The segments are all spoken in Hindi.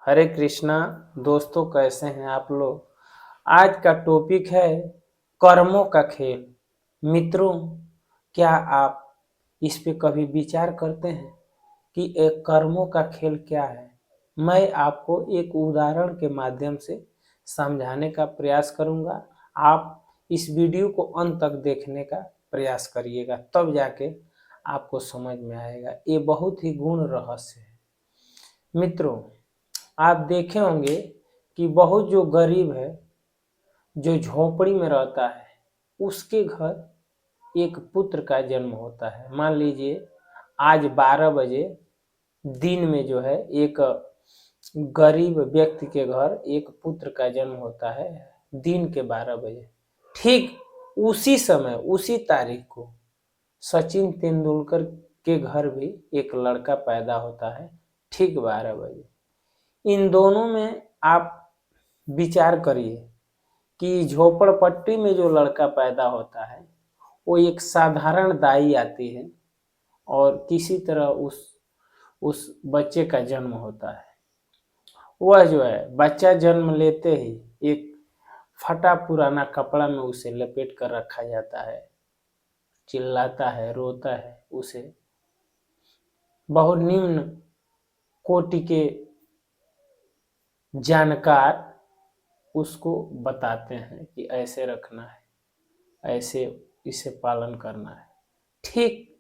हरे कृष्णा। दोस्तों, कैसे हैं आप लोग। आज का टॉपिक है कर्मों का खेल। मित्रों, क्या आप इस पे कभी विचार करते हैं कि एक कर्मों का खेल क्या है। मैं आपको एक उदाहरण के माध्यम से समझाने का प्रयास करूंगा। आप इस वीडियो को अंत तक देखने का प्रयास करिएगा, तब जाके आपको समझ में आएगा। ये बहुत ही गूढ़ रहस्य है। मित्रों, आप देखे होंगे कि बहुत जो गरीब है, जो झोपड़ी में रहता है, उसके घर एक पुत्र का जन्म होता है। मान लीजिए आज 12 बजे दिन में जो है एक गरीब व्यक्ति के घर एक पुत्र का जन्म होता है, दिन के 12 बजे। ठीक उसी समय उसी तारीख को सचिन तेंदुलकर के घर भी एक लड़का पैदा होता है, ठीक 12 बजे। इन दोनों में आप विचार करिए कि झोपड़पट्टी में जो लड़का पैदा होता है वो एक साधारण दाई आती है और किसी तरह उस बच्चे का जन्म होता है। वह जो है बच्चा जन्म लेते ही एक फटा पुराना कपड़ा में उसे लपेट कर रखा जाता है। चिल्लाता है, रोता है। उसे बहुत निम्न कोटि के जानकार उसको बताते हैं कि ऐसे रखना है, ऐसे इसे पालन करना है। ठीक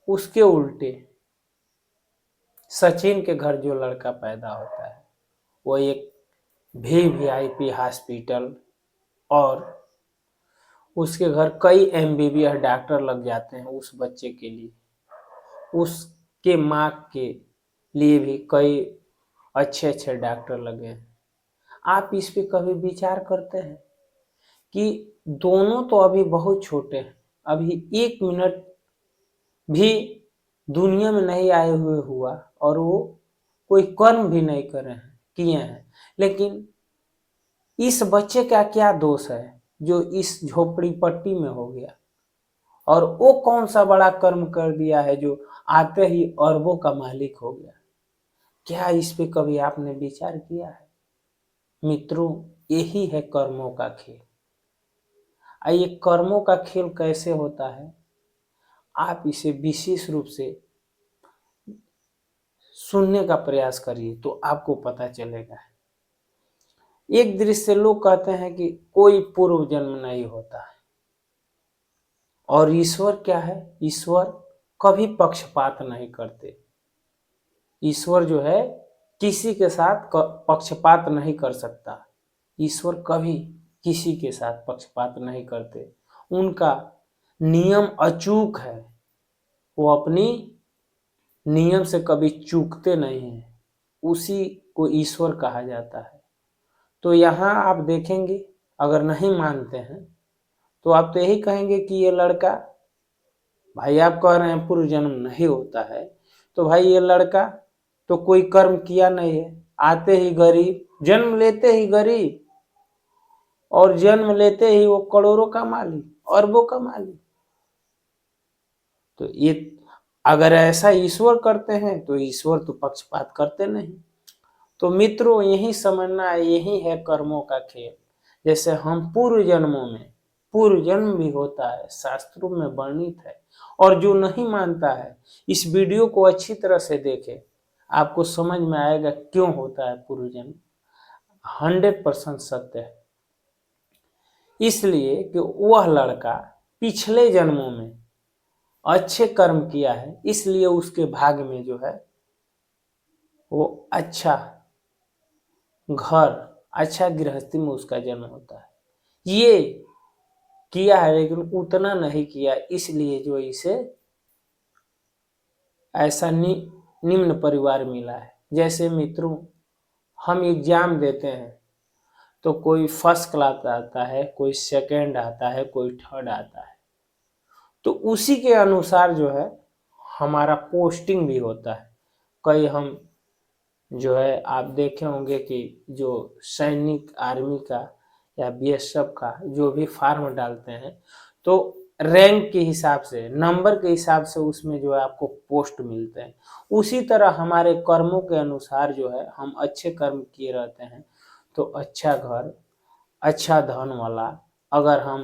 उसके उल्टे सचिन के घर जो लड़का पैदा होता है वो एक वीवीआईपी हॉस्पिटल और उसके घर कई एमबीबीएस डॉक्टर लग जाते हैं उस बच्चे के लिए। उसके माँ के लिए भी कई अच्छे अच्छे डॉक्टर लगे हैं। आप इस पे कभी विचार करते हैं कि दोनों तो अभी बहुत छोटे हैं, अभी 1 मिनट भी दुनिया में नहीं आए हुए हुआ और वो कोई कर्म भी नहीं कर रहे हैं, किए हैं। लेकिन इस बच्चे का क्या दोष है जो इस झोपड़ी पट्टी में हो गया, और वो कौन सा बड़ा कर्म कर दिया है जो आते ही अरबों का मालिक हो गया। क्या इस पे कभी आपने विचार किया है। मित्रों, यही है कर्मों का खेल। ये कर्मों का खेल कैसे होता है, आप इसे विशेष रूप से सुनने का प्रयास करिए तो आपको पता चलेगा। एक दृष्टि से लोग कहते हैं कि कोई पूर्व जन्म नहीं होता है, और ईश्वर क्या है, ईश्वर कभी पक्षपात नहीं करते। ईश्वर जो है किसी के साथ पक्षपात नहीं कर सकता। ईश्वर कभी किसी के साथ पक्षपात नहीं करते। उनका नियम अचूक है, वो अपनी नियम से कभी चूकते नहीं हैं। उसी को ईश्वर कहा जाता है। तो यहाँ आप देखेंगे, अगर नहीं मानते हैं तो आप तो यही कहेंगे कि ये लड़का, भाई आप कह रहे हैं पूर्व जन्म नहीं होता है, तो भाई ये लड़का तो कोई कर्म किया नहीं है, आते ही गरीब, जन्म लेते ही गरीब, और जन्म लेते ही वो करोड़ों का मालिक, अरबों का मालिक। तो ये अगर ऐसा ईश्वर करते हैं तो ईश्वर तो पक्षपात करते नहीं। तो मित्रों, यही समझना है, यही है कर्मों का खेल। जैसे हम पूर्व जन्मों में, पूर्व जन्म भी होता है, शास्त्रों में वर्णित है। और जो नहीं मानता है, इस वीडियो को अच्छी तरह से देखे, आपको समझ में आएगा क्यों होता है पूर्व जन्म। 100% सत्य है। इसलिए कि वह लड़का पिछले जन्मों में अच्छे कर्म किया है, इसलिए उसके भाग्य में जो है वो अच्छा घर, अच्छा गृहस्थी में उसका जन्म होता है। ये किया है लेकिन उतना नहीं किया, इसलिए जो इसे ऐसा निम्न परिवार मिला है। जैसे मित्रों, हम एग्जाम देते हैं तो कोई फर्स्ट क्लास आता है, कोई सेकंड आता है, कोई थर्ड आता है। तो उसी के अनुसार जो है हमारा पोस्टिंग भी होता है। कई हम जो है आप देखे होंगे कि जो सैनिक आर्मी का या बीएसएफ का जो भी फार्म डालते हैं, तो रैंक के हिसाब से, नंबर के हिसाब से उसमें जो है आपको पोस्ट मिलते हैं। उसी तरह हमारे कर्मों के अनुसार जो है हम अच्छे कर्म किए रहते हैं तो अच्छा घर, अच्छा धन वाला, अगर हम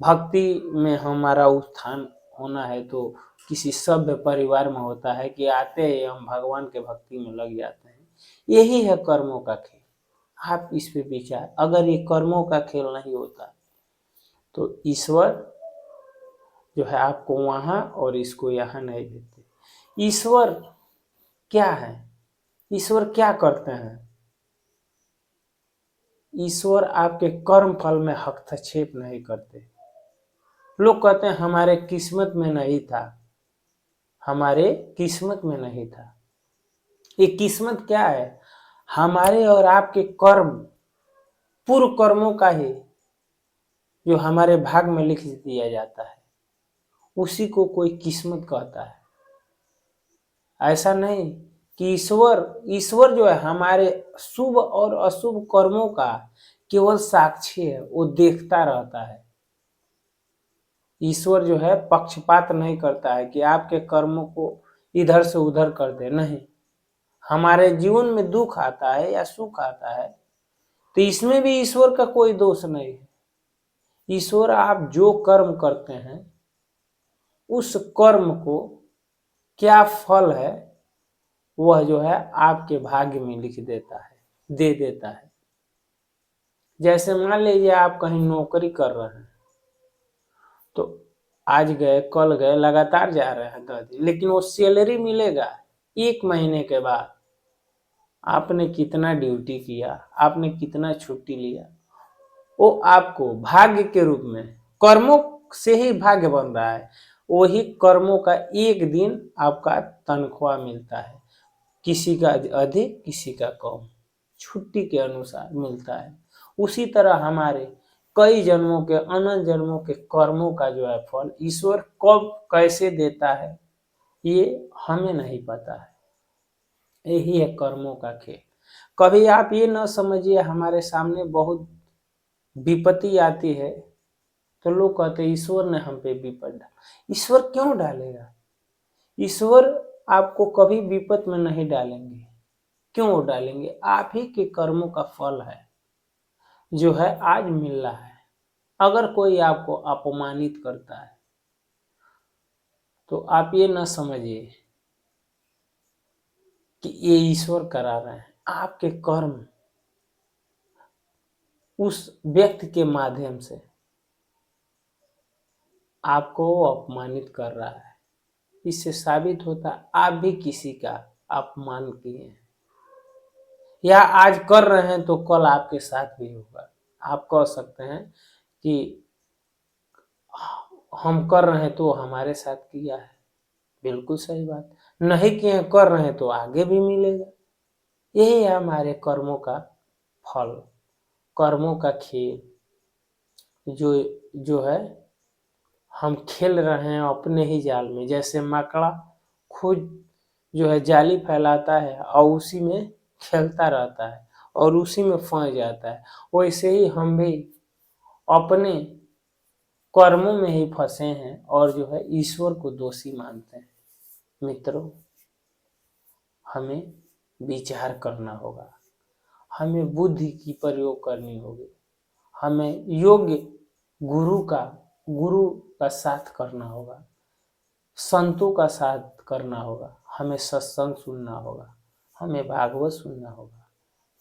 भक्ति में हमारा उत्थान होना है तो किसी सभ्य परिवार में होता है कि आते ही हम भगवान के भक्ति में लग जाते हैं। यही है कर्मों का खेल। आप इस पे विचार, अगर ये कर्मों का खेल नहीं होता तो ईश्वर जो है आपको वहां और इसको यहाँ नहीं देते। ईश्वर क्या है? ईश्वर क्या करते हैं? ईश्वर आपके कर्म फल में हस्तक्षेप नहीं करते। लोग कहते हैं हमारे किस्मत में नहीं था, हमारे किस्मत में नहीं था। ये किस्मत क्या है? हमारे और आपके कर्म, पूर्व कर्मों का ही जो हमारे भाग में लिख दिया जाता है, उसी को कोई किस्मत कहता है। ऐसा नहीं कि ईश्वर जो है हमारे शुभ और अशुभ कर्मों का केवल साक्षी है, वो देखता रहता है। ईश्वर जो है पक्षपात नहीं करता है कि आपके कर्मों को इधर से उधर कर दे, नहीं। हमारे जीवन में दुख आता है या सुख आता है तो इसमें भी ईश्वर का कोई दोष नहीं है। ईश्वर आप जो कर्म करते हैं उस कर्म को क्या फल है वह जो है आपके भाग्य में लिख देता है, दे देता है। जैसे मान लीजिए आप कहीं नौकरी कर रहे हैं तो आज गए कल गए लगातार जा रहे हैं 10 दिन, लेकिन वो सैलरी मिलेगा 1 महीने के बाद। आपने कितना ड्यूटी किया, आपने कितना छुट्टी लिया, वो आपको भाग्य के रूप में, कर्मों से ही भाग्य बन रहा है, वही कर्मों का एक दिन आपका तनख्वाह मिलता है। किसी का अधिक किसी का कम, छुट्टी के अनुसार मिलता है। उसी तरह हमारे कई जन्मों के, अनंत जन्मों के कर्मों का जो है फल ईश्वर कब कैसे देता है ये हमें नहीं पता है। यही है कर्मों का खेल। कभी आप ये न समझिए हमारे सामने बहुत विपत्ति आती है तो लोग कहते हैं ईश्वर ने हम पे विपद डाला। ईश्वर क्यों डालेगा? ईश्वर आपको कभी विपत में नहीं डालेंगे। क्यों डालेंगे? आप ही के कर्मों का फल है जो है आज मिल रहा है। अगर कोई आपको अपमानित करता है तो आप ये न समझिए कि ये ईश्वर करा रहे हैं। आपके कर्म उस व्यक्ति के माध्यम से आपको अपमानित कर रहा है। इससे साबित होता है आप भी किसी का अपमान किए हैं, या आज कर रहे हैं तो कल आपके साथ भी होगा। आप कह सकते हैं कि हम कर रहे हैं तो हमारे साथ किया है, बिल्कुल सही बात। नहीं किए कर रहे हैं तो आगे भी मिलेगा। यही है हमारे कर्मों का फल, कर्मों का खेल जो जो है हम खेल रहे हैं अपने ही जाल में। जैसे मकड़ा खुद जो है जाली फैलाता है और उसी में खेलता रहता है और उसी में फंस जाता है, वैसे ही हम भी अपने कर्मों में ही फंसे हैं और जो है ईश्वर को दोषी मानते हैं। मित्रों, हमें विचार करना होगा, हमें बुद्धि की प्रयोग करनी होगी, हमें योग्य गुरु का साथ करना होगा, संतों का साथ करना होगा, हमें सत्संग सुनना होगा, हमें भागवत सुनना होगा,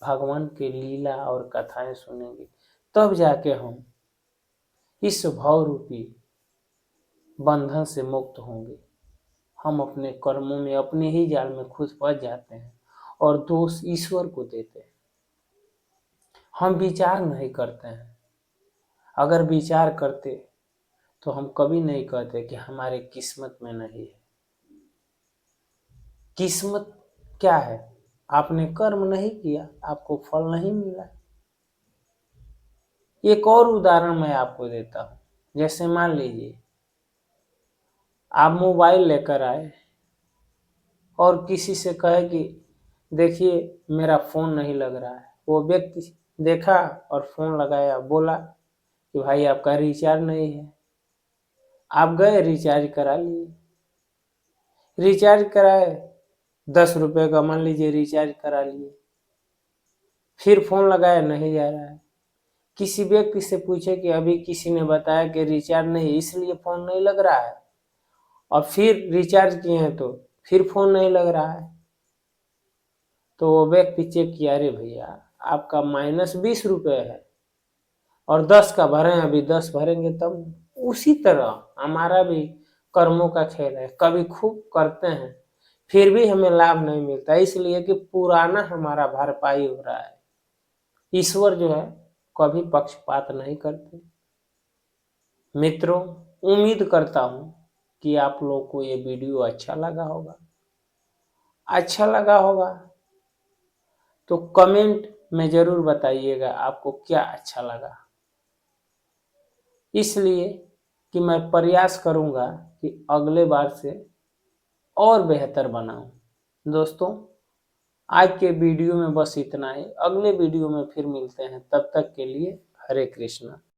भगवान की लीला और कथाएं सुनेंगे तब जाके हम इस भाव रूपी बंधन से मुक्त होंगे। हम अपने कर्मों में अपने ही जाल में खुद फंस जाते हैं और दोष ईश्वर को देते हैं। हम विचार नहीं करते हैं। अगर विचार करते तो हम कभी नहीं कहते कि हमारे किस्मत में नहीं है। किस्मत क्या है? आपने कर्म नहीं किया, आपको फल नहीं मिला। एक और उदाहरण मैं आपको देता हूँ। जैसे मान लीजिए आप मोबाइल लेकर आए और किसी से कहे कि देखिए मेरा फोन नहीं लग रहा है। वो व्यक्ति देखा और फोन लगाया, बोला कि भाई आपका रिचार्ज नहीं है। आप गए रिचार्ज करा लिए, रिचार्ज कराए 10 रुपए का मान लीजिए रिचार्ज करा लिए, फिर फोन लगाया नहीं जा रहा है। किसी व्यक्ति से पूछे कि अभी किसी ने बताया कि रिचार्ज नहीं इसलिए फोन नहीं लग रहा है, और फिर रिचार्ज किए हैं तो फिर फोन नहीं लग रहा है। तो वो व्यक्ति चेक किया, अरे भैया आपका -20 रुपए है और 10 का भरे, अभी 10 भरेंगे तब। उसी तरह हमारा भी कर्मों का खेल है, कभी खूब करते हैं फिर भी हमें लाभ नहीं मिलता, इसलिए कि पुराना हमारा भरपाई हो रहा है। ईश्वर जो है कभी पक्षपात नहीं करते। मित्रों, उम्मीद करता हूं कि आप लोगों को ये वीडियो अच्छा लगा होगा। अच्छा लगा होगा तो कमेंट में जरूर बताइएगा आपको क्या अच्छा लगा, इसलिए कि मैं प्रयास करूंगा कि अगले बार से और बेहतर बनाऊं। दोस्तों, आज के वीडियो में बस इतना ही, अगले वीडियो में फिर मिलते हैं, तब तक के लिए हरे कृष्णा।